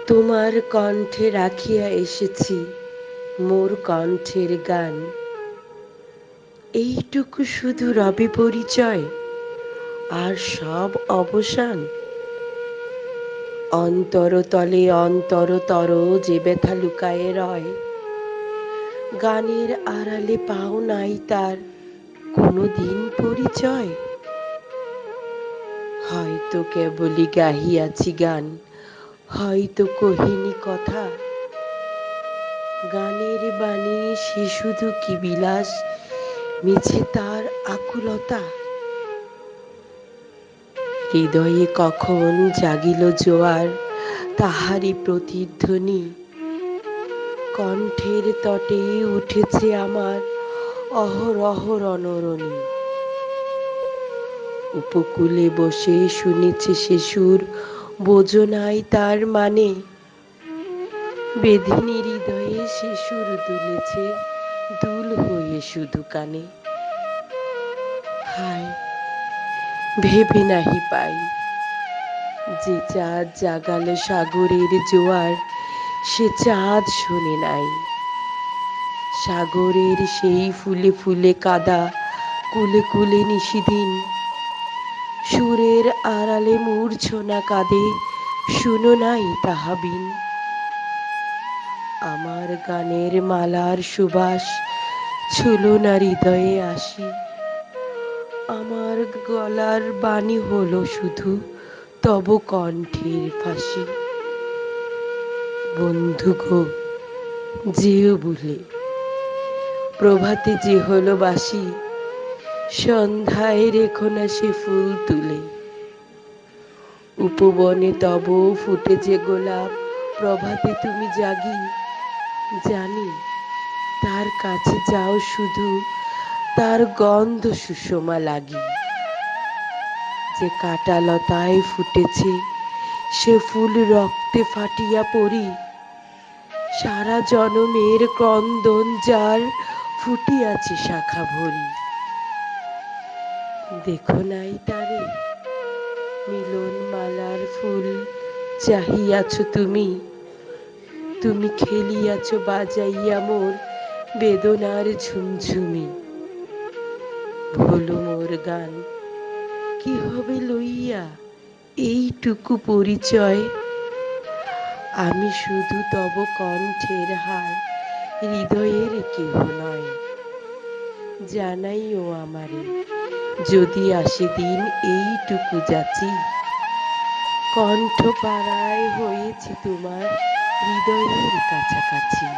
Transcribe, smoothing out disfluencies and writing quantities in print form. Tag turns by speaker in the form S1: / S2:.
S1: তোমার কণ্ঠে রাখিয়া এসেছি মোর কণ্ঠের গান। এইটুকু শুধু রবে পরিচয়, আর সব অবসান। অন্তরতলে অন্তরতর যে ব্যথা লুকায়ে রয়, গানের আড়ালে পাও নাই তার কোনো দিন পরিচয়। হয়তো কেবলই গাহিয়াছি গান, হয়তো কহিনি কথা। গানের বাণী সে শুধু কি বিলাস, মিছে তার আকুলতা। হৃদয়ে কখন জাগিল জোয়ার, তাহারই প্রতিধ্বনি। কণ্ঠের তটে উঠেছে আমার অহরহ রণরণী। উপকূলে বসে শুনেছে সে সুর, বোঝো নাই তার মানে। বেদিনী হৃদয়ে সে সুর দুলেছে, দুল হয়ে শুধু কানে। হায়, ভেবে নাহি পাই, যে চাঁদ জাগাল সাগরের জোয়ার, সে চাঁদ শোনে নাই। সাগরের সেই ফুলে ফুলে কাদা, কুলে কুলে নিশিদিন। সুরের আড়ালে মূর্ছনা কাঁদে, শুনো নাই তাহা বিন। আমার গানের মালার সুবাস ছুঁলো না হৃদয়ে আসি। আমার গলার বাণী হলো শুধু তব কণ্ঠের ফাঁসি। বন্ধু গো, যেও ভুলে, প্রভাতে যে হলো বাসি, সন্ধ্যায় রেখো না সে ফুল তুলে। উপবনে তব ফুটে যে গোলাপ, প্রভাতে তুমি জাগি। জানি তার কাছে যাও শুধু তার গন্ধ সুষমা লাগি। যে কাঁটা লতায় ফুটেছে সে ফুল রক্তে ফাটিয়া পড়ি। সারা জনমের ক্রন্দন যার ফুটিয়াছে শাখা ভরি। দেখো নাই তারে, মিলন মালার ফুল চাহিয়াছ তুমি। তুমি খেলিয়াছ বাজাইয়া মোর বেদনার ঝুমঝুমি। ভুলো মোর গান, কি হবে লইয়া এইটুকু পরিচয়। আমি শুধু তব কণ্ঠের হার, হৃদয়ের কেহ নয়। জানাইও আমারে, যদি আসে দিন এইটুকু যাচি। কণ্ঠ পাড়ায় হয়েছি তোমার হৃদয়ের কাছাকাছি।